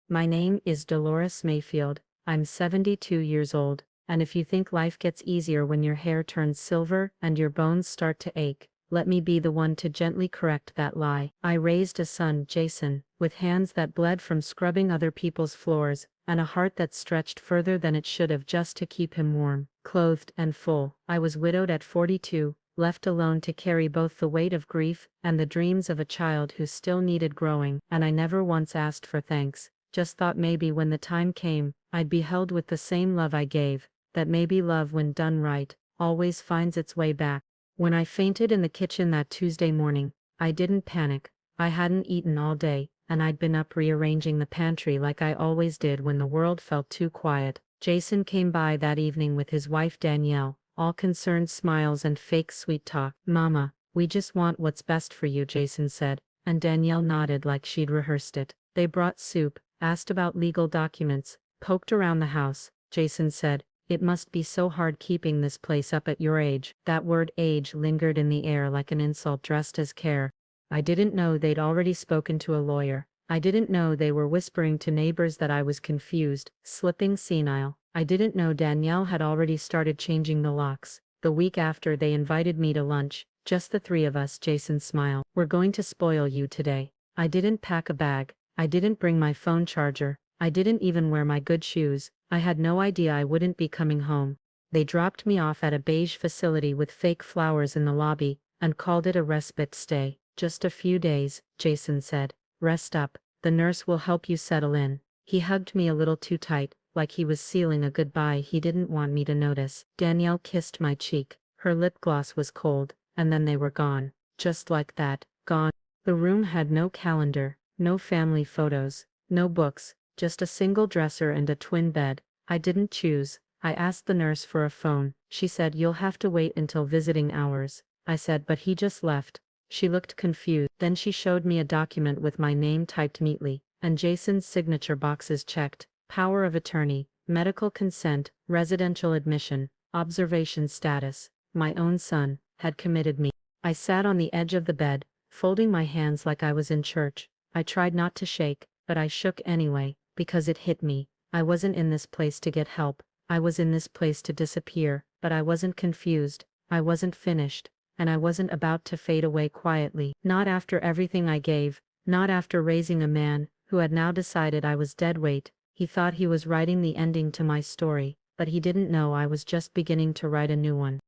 My name is Dolores Mayfield, I'm 72 years old, and if you think life gets easier when your hair turns silver and your bones start to ache, let me be the one to gently correct that lie. I raised a son, Jason, with hands that bled from scrubbing other people's floors, and a heart that stretched further than it should have just to keep him warm, clothed, and full. I was widowed at 42, left alone to carry both the weight of grief and the dreams of a child who still needed growing, and I never once asked for thanks, just thought maybe when the time came, I'd be held with the same love I gave, that maybe love when done right, always finds its way back. When I fainted in the kitchen that Tuesday morning, I didn't panic. I hadn't eaten all day, and I'd been up rearranging the pantry like I always did when the world felt too quiet. Jason came by that evening with his wife Danielle, all concerned smiles and fake sweet talk. "Mama, we just want what's best for you," Jason said, and Danielle nodded like she'd rehearsed it. They brought soup, asked about legal documents, poked around the house. Jason said, "It must be so hard keeping this place up at your age." That word age lingered in the air like an insult dressed as care. I didn't know they'd already spoken to a lawyer. I didn't know they were whispering to neighbors that I was confused, slipping senile. I didn't know Danielle had already started changing the locks. The week after they invited me to lunch, just the three of us. Jason smiled. "We're going to spoil you today." I didn't pack a bag. I didn't bring my phone charger. I didn't even wear my good shoes. I had no idea I wouldn't be coming home. They dropped me off at a beige facility with fake flowers in the lobby, and called it a respite stay. "Just a few days," Jason said. "Rest up. The nurse will help you settle in." He hugged me a little too tight, like he was sealing a goodbye he didn't want me to notice. Danielle kissed my cheek. Her lip gloss was cold, and then they were gone. Just like that, gone. The room had no calendar, no family photos, no books, just a single dresser and a twin bed. I didn't choose. I asked the nurse for a phone. She said, "You'll have to wait until visiting hours." I said, "But he just left." She looked confused. Then she showed me a document with my name typed neatly, and Jason's signature boxes checked: power of attorney, medical consent, residential admission, observation status. My own son had committed me. I sat on the edge of the bed, folding my hands like I was in church. I tried not to shake, but I shook anyway, because it hit me. I wasn't in this place to get help. I was in this place to disappear, but I wasn't confused. I wasn't finished. And I wasn't about to fade away quietly. Not after everything I gave. Not after raising a man who had now decided I was dead weight. He thought he was writing the ending to my story, but he didn't know I was just beginning to write a new one.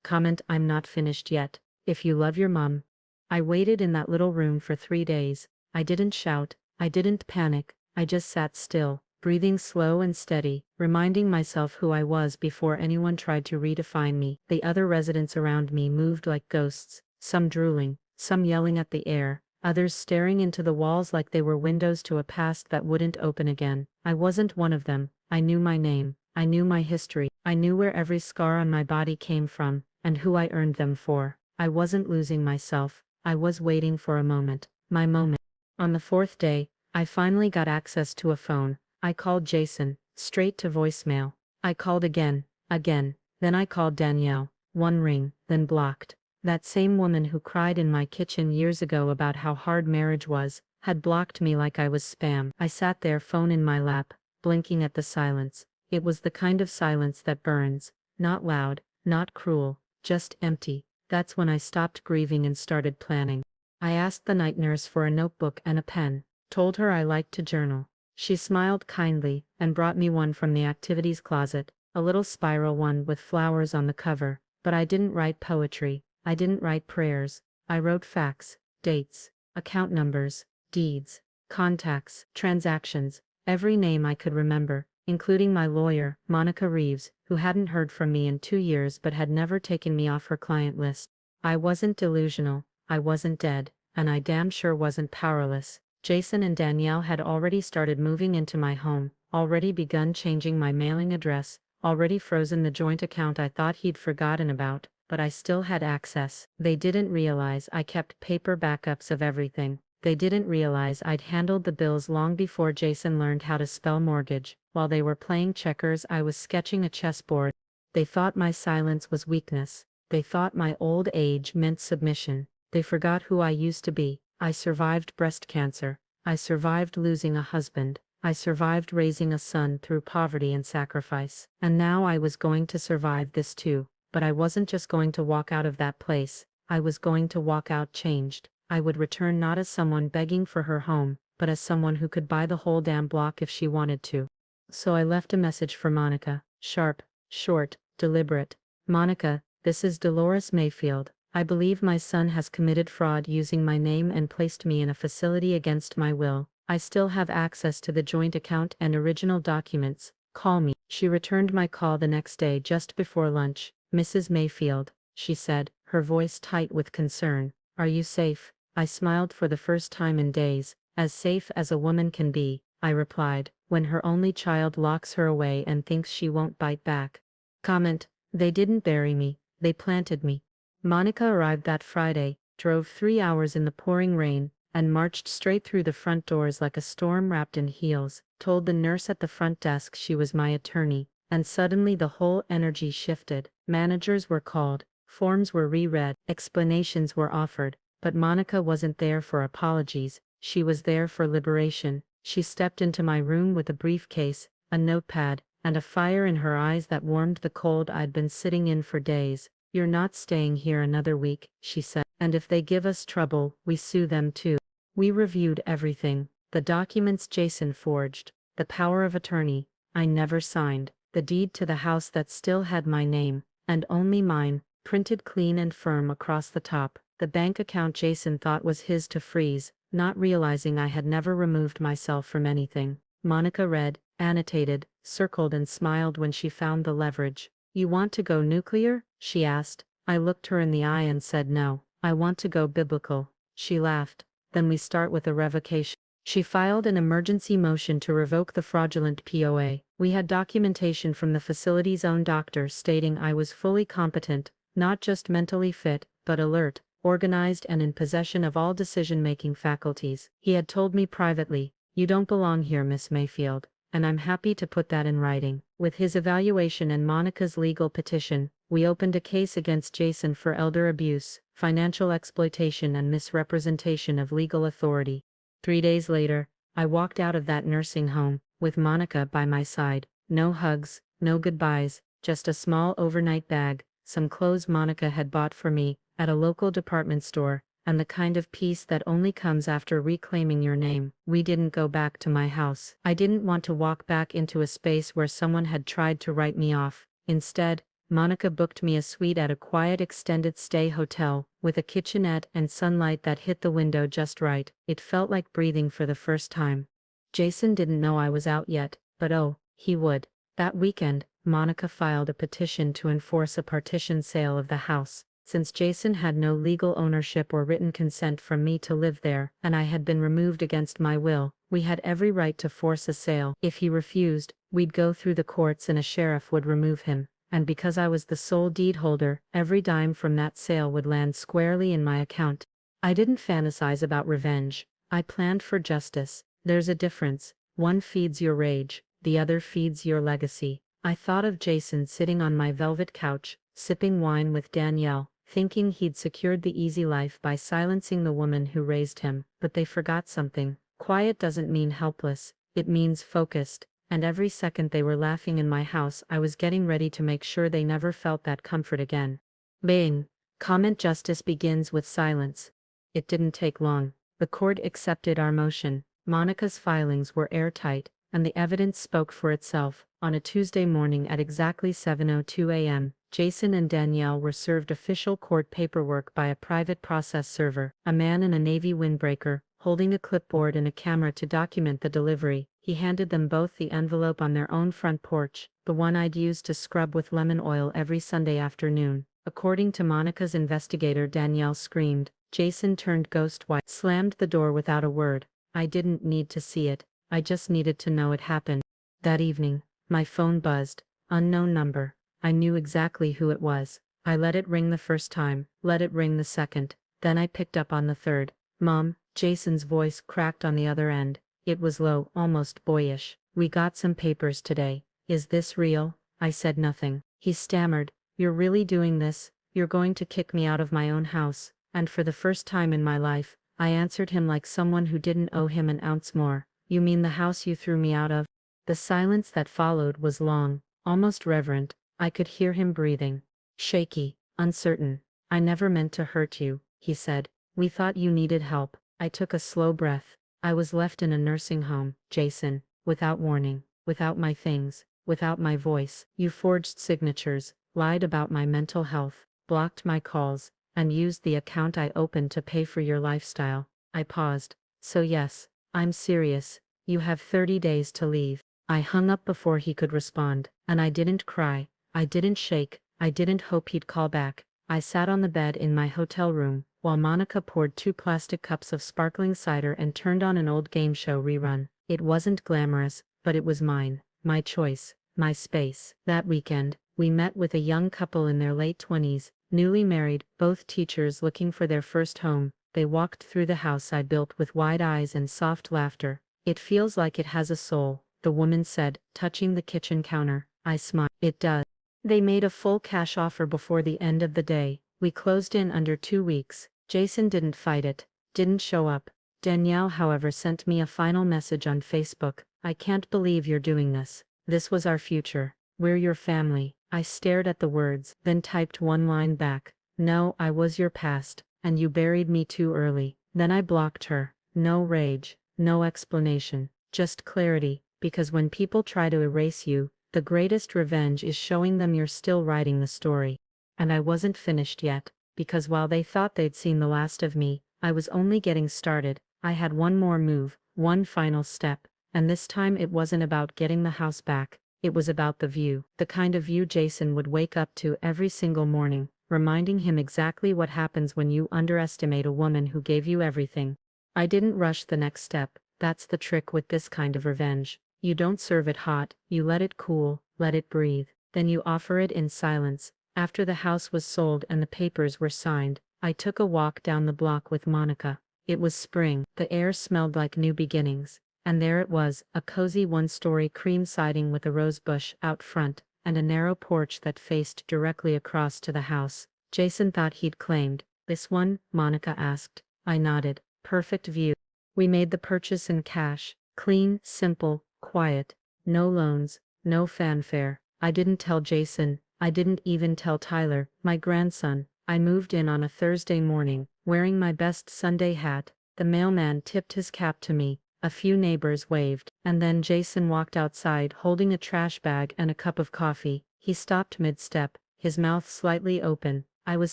Comment, "I'm not finished yet. If you love your mom." I waited in that little room for 3 days. I didn't shout. I didn't panic. I just sat still, breathing slow and steady, reminding myself who I was before anyone tried to redefine me. The other residents around me moved like ghosts, some drooling, some yelling at the air, others staring into the walls like they were windows to a past that wouldn't open again. I wasn't one of them. I knew my name. I knew my history. I knew where every scar on my body came from, and who I earned them for. I wasn't losing myself. I was waiting for a moment. My moment. On the 4th day, I finally got access to a phone. I called Jason, straight to voicemail. I called again, then I called Danielle. One ring, then blocked. That same woman who cried in my kitchen years ago about how hard marriage was, had blocked me like I was spam. I sat there, phone in my lap, blinking at the silence. It was the kind of silence that burns, not loud, not cruel, just empty. That's when I stopped grieving and started planning. I asked the night nurse for a notebook and a pen, told her I liked to journal. She smiled kindly, and brought me one from the activities closet, a little spiral one with flowers on the cover. But I didn't write poetry. I didn't write prayers. I wrote facts, dates, account numbers, deeds, contacts, transactions, every name I could remember, including my lawyer, Monica Reeves, who hadn't heard from me in 2 years but had never taken me off her client list. I wasn't delusional. I wasn't dead, and I damn sure wasn't powerless. Jason and Danielle had already started moving into my home, already begun changing my mailing address, already frozen the joint account I thought he'd forgotten about, but I still had access. They didn't realize I kept paper backups of everything. They didn't realize I'd handled the bills long before Jason learned how to spell mortgage. While they were playing checkers, I was sketching a chessboard. They thought my silence was weakness. They thought my old age meant submission. They forgot who I used to be. I survived breast cancer. I survived losing a husband. I survived raising a son through poverty and sacrifice. And now I was going to survive this too. But I wasn't just going to walk out of that place. I was going to walk out changed. I would return not as someone begging for her home, but as someone who could buy the whole damn block if she wanted to. So I left a message for Monica, sharp, short, deliberate. Monica, this is Dolores Mayfield. I believe my son has committed fraud using my name and placed me in a facility against my will. I still have access to the joint account and original documents. Call me. She returned my call the next day just before lunch. Mrs. Mayfield, she said, her voice tight with concern. Are you safe? I smiled for the first time in days. As safe as a woman can be, I replied, when her only child locks her away and thinks she won't bite back. Comment, they didn't bury me, they planted me. Monica arrived that Friday, drove 3 hours in the pouring rain, and marched straight through the front doors like a storm wrapped in heels, told the nurse at the front desk she was my attorney, and suddenly the whole energy shifted. Managers were called, forms were reread, explanations were offered, but Monica wasn't there for apologies, she was there for liberation. She stepped into my room with a briefcase, a notepad, and a fire in her eyes that warmed the cold I'd been sitting in for days. You're not staying here another week, she said, and if they give us trouble, we sue them too. We reviewed everything, the documents Jason forged, the power of attorney I never signed, the deed to the house that still had my name, and only mine, printed clean and firm across the top, the bank account Jason thought was his to freeze, not realizing I had never removed myself from anything. Monica read, annotated, circled and smiled when she found the leverage. You want to go nuclear? She asked. I looked her in the eye and said no, I want to go biblical. She laughed. Then we start with a revocation. She filed an emergency motion to revoke the fraudulent POA. We had documentation from the facility's own doctor stating I was fully competent, not just mentally fit, but alert, organized and in possession of all decision-making faculties. He had told me privately, you don't belong here, Miss Mayfield, and I'm happy to put that in writing. With his evaluation and Monica's legal petition, we opened a case against Jason for elder abuse, financial exploitation and misrepresentation of legal authority. 3 days later, I walked out of that nursing home, with Monica by my side. No hugs, no goodbyes, just a small overnight bag, some clothes Monica had bought for me, at a local department store, and the kind of peace that only comes after reclaiming your name. We didn't go back to my house. I didn't want to walk back into a space where someone had tried to write me off. Instead, Monica booked me a suite at a quiet extended stay hotel, with a kitchenette and sunlight that hit the window just right. It felt like breathing for the first time. Jason didn't know I was out yet, but oh, he would. That weekend, Monica filed a petition to enforce a partition sale of the house. Since Jason had no legal ownership or written consent from me to live there, and I had been removed against my will, we had every right to force a sale. If he refused, we'd go through the courts and a sheriff would remove him. And because I was the sole deed holder, every dime from that sale would land squarely in my account. I didn't fantasize about revenge. I planned for justice. There's a difference. One feeds your rage, the other feeds your legacy. I thought of Jason sitting on my velvet couch, sipping wine with Danielle, thinking he'd secured the easy life by silencing the woman who raised him. But they forgot something. Quiet doesn't mean helpless, it means focused. And every second they were laughing in my house, I was getting ready to make sure they never felt that comfort again. Bang! Comment justice begins with silence. It didn't take long. The court accepted our motion. Monica's filings were airtight, and the evidence spoke for itself. On a Tuesday morning at exactly 7:02 a.m., Jason and Danielle were served official court paperwork by a private process server, a man in a navy windbreaker, holding a clipboard and a camera to document the delivery. He handed them both the envelope on their own front porch, the one I'd used to scrub with lemon oil every Sunday afternoon. According to Monica's investigator, Danielle screamed. Jason turned ghost white, slammed the door without a word. I didn't need to see it, I just needed to know it happened. That evening, my phone buzzed. Unknown number. I knew exactly who it was. I let it ring the first time, let it ring the second, then I picked up on the third. Mom, Jason's voice cracked on the other end. It was low, almost boyish. We got some papers today. Is this real? I said nothing. He stammered. You're really doing this? You're going to kick me out of my own house? And for the first time in my life, I answered him like someone who didn't owe him an ounce more. You mean the house you threw me out of? The silence that followed was long, almost reverent. I could hear him breathing. Shaky, uncertain. I never meant to hurt you, he said. We thought you needed help. I took a slow breath. I was left in a nursing home, Jason, without warning, without my things, without my voice. You forged signatures, lied about my mental health, blocked my calls, and used the account I opened to pay for your lifestyle. I paused. So yes, I'm serious. You have 30 days to leave. I hung up before he could respond, and I didn't cry. I didn't shake. I didn't hope he'd call back. I sat on the bed in my hotel room, while Monica poured 2 plastic cups of sparkling cider and turned on an old game show rerun. It wasn't glamorous, but it was mine, my choice, my space. That weekend, we met with a young couple in their late 20s, newly married, both teachers looking for their first home. They walked through the house I built with wide eyes and soft laughter. It feels like it has a soul, the woman said, touching the kitchen counter. I smiled. It does. They made a full cash offer before the end of the day. We closed in under 2 weeks. Jason didn't fight it, didn't show up. Danielle, however, sent me a final message on Facebook. I can't believe you're doing this. This was our future. We're your family. I stared at the words, then typed one line back. No, I was your past, and you buried me too early. Then I blocked her. No rage, no explanation, just clarity, because when people try to erase you, the greatest revenge is showing them you're still writing the story. And I wasn't finished yet, because while they thought they'd seen the last of me, I was only getting started. I had one more move, one final step, and this time it wasn't about getting the house back, it was about the view. The kind of view Jason would wake up to every single morning, reminding him exactly what happens when you underestimate a woman who gave you everything. I didn't rush the next step. That's the trick with this kind of revenge. You don't serve it hot, you let it cool, let it breathe, then you offer it in silence. After the house was sold and the papers were signed, I took a walk down the block with Monica. It was spring, the air smelled like new beginnings, and there it was, a cozy one-story cream siding with a rose bush out front, and a narrow porch that faced directly across to the house. Jason thought he'd claimed this one, Monica asked. I nodded. Perfect view. We made the purchase in cash, clean, simple, quiet, no loans, no fanfare. I didn't tell Jason, I didn't even tell Tyler, my grandson. I moved in on a Thursday morning, wearing my best Sunday hat. The mailman tipped his cap to me, a few neighbors waved, and then Jason walked outside holding a trash bag and a cup of coffee. He stopped mid-step, his mouth slightly open. I was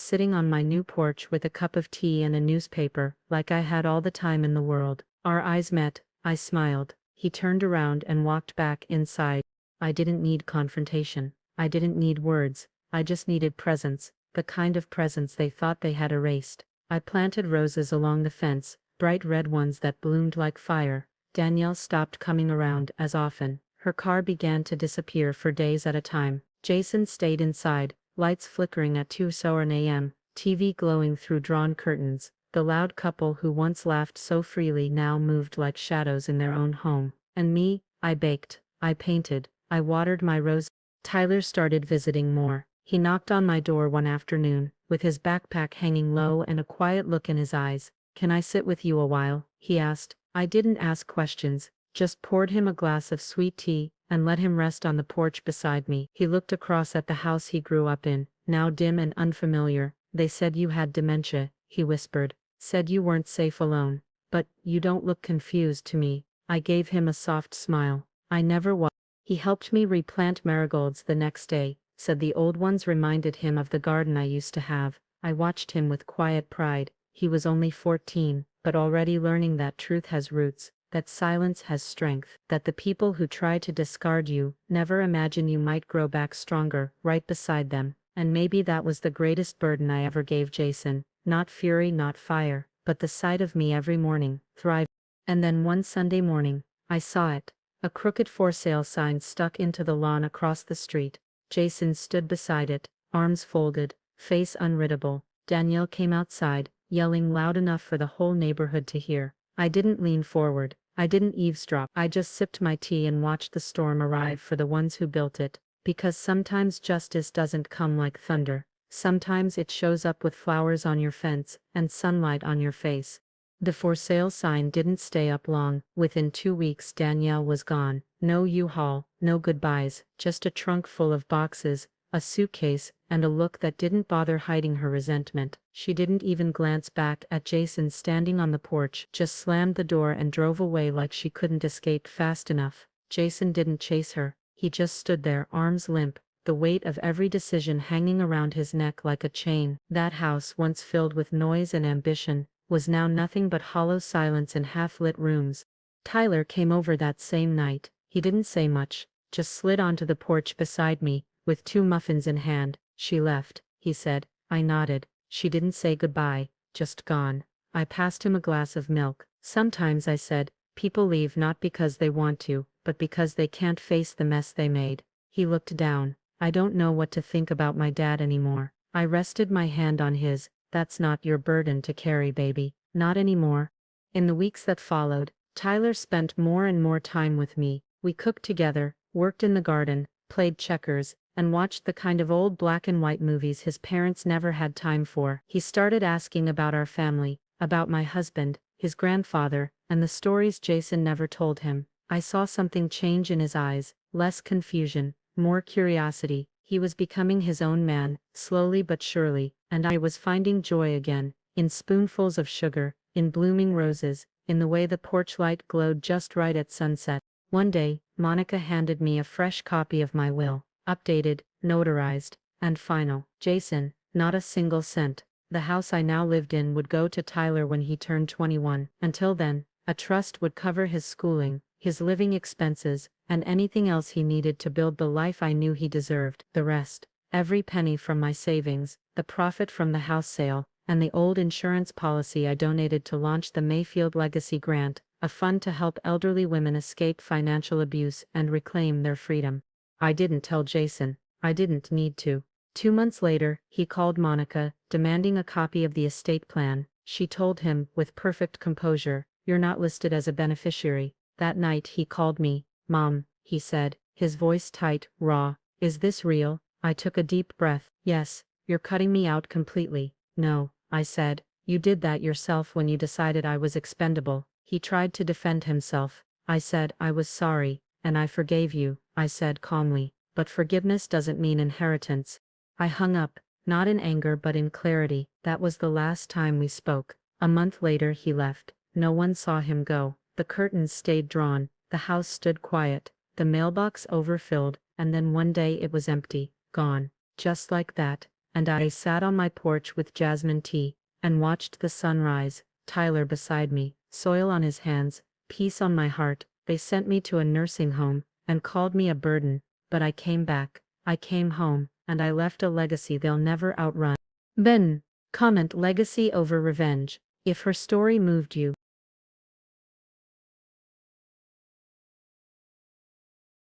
sitting on my new porch with a cup of tea and a newspaper, like I had all the time in the world. Our eyes met, I smiled. He turned around and walked back inside. I didn't need confrontation. I didn't need words. I just needed presence, the kind of presence they thought they had erased. I planted roses along the fence, bright red ones that bloomed like fire. Danielle stopped coming around as often. Her car began to disappear for days at a time. Jason stayed inside, lights flickering at 2:00 a.m., TV glowing through drawn curtains. The loud couple who once laughed so freely now moved like shadows in their own home. And me, I baked, I painted, I watered my roses. Tyler started visiting more. He knocked on my door one afternoon, with his backpack hanging low and a quiet look in his eyes. Can I sit with you a while? He asked. I didn't ask questions, just poured him a glass of sweet tea, and let him rest on the porch beside me. He looked across at the house he grew up in, now dim and unfamiliar. They said you had dementia, he whispered. Said you weren't safe alone. But you don't look confused to me. I gave him a soft smile. I never was. He helped me replant marigolds the next day, said the old ones reminded him of the garden I used to have. I watched him with quiet pride. He was only 14, but already learning that truth has roots, that silence has strength, that the people who try to discard you never imagine you might grow back stronger right beside them. And maybe that was the greatest burden I ever gave Jason. Not fury, not fire, but the sight of me every morning, thrive. And then one Sunday morning, I saw it. A crooked for sale sign stuck into the lawn across the street. Jason stood beside it, arms folded, face unreadable. Danielle came outside, yelling loud enough for the whole neighborhood to hear. I didn't lean forward. I didn't eavesdrop. I just sipped my tea and watched the storm arrive for the ones who built it. Because sometimes justice doesn't come like thunder. Sometimes it shows up with flowers on your fence and sunlight on your face. The for sale sign didn't stay up long. Within 2 weeks Danielle was gone. No U-Haul, no goodbyes, just a trunk full of boxes, a suitcase, and a look that didn't bother hiding her resentment. She didn't even glance back at Jason standing on the porch, just slammed the door and drove away like she couldn't escape fast enough. Jason didn't chase her, he just stood there, arms limp, the weight of every decision hanging around his neck like a chain. That house, once filled with noise and ambition, was now nothing but hollow silence in half-lit rooms. Tyler came over that same night. He didn't say much, just slid onto the porch beside me, with 2 muffins in hand. She left, he said. I nodded. She didn't say goodbye, just gone. I passed him a glass of milk. Sometimes, I said, people leave not because they want to, but because they can't face the mess they made. He looked down. I don't know what to think about my dad anymore. I rested my hand on his. That's not your burden to carry, baby. Not anymore. In the weeks that followed, Tyler spent more and more time with me. We cooked together, worked in the garden, played checkers, and watched the kind of old black and white movies his parents never had time for. He started asking about our family, about my husband, his grandfather, and the stories Jason never told him. I saw something change in his eyes, less confusion, more curiosity. He was becoming his own man, slowly but surely, and I was finding joy again, in spoonfuls of sugar, in blooming roses, in the way the porch light glowed just right at sunset. One day, Monica handed me a fresh copy of my will, updated, notarized, and final. Jason, not a single cent. The house I now lived in would go to Tyler when he turned 21. Until then, a trust would cover his schooling, his living expenses, and anything else he needed to build the life I knew he deserved. The rest, every penny from my savings, the profit from the house sale, and the old insurance policy I donated to launch the Mayfield Legacy Grant, a fund to help elderly women escape financial abuse and reclaim their freedom. I didn't tell Jason. I didn't need to. 2 months later, he called Monica, demanding a copy of the estate plan. She told him, with perfect composure, "You're not listed as a beneficiary." That night he called me. "Mom," he said, his voice tight, raw. "Is this real?" I took a deep breath. "Yes, you're cutting me out completely." "No," I said. "You did that yourself when you decided I was expendable." He tried to defend himself. I said I was sorry, and I forgave you, I said calmly. But forgiveness doesn't mean inheritance. I hung up, not in anger but in clarity. That was the last time we spoke. A month later he left. No one saw him go. The curtains stayed drawn, the house stood quiet, the mailbox overfilled, and then one day it was empty, gone, just like that, and I sat on my porch with jasmine tea, and watched the sun rise, Tyler beside me, soil on his hands, peace on my heart. They sent me to a nursing home, and called me a burden, but I came back, I came home, and I left a legacy they'll never outrun. Ben, comment legacy over revenge. If her story moved you,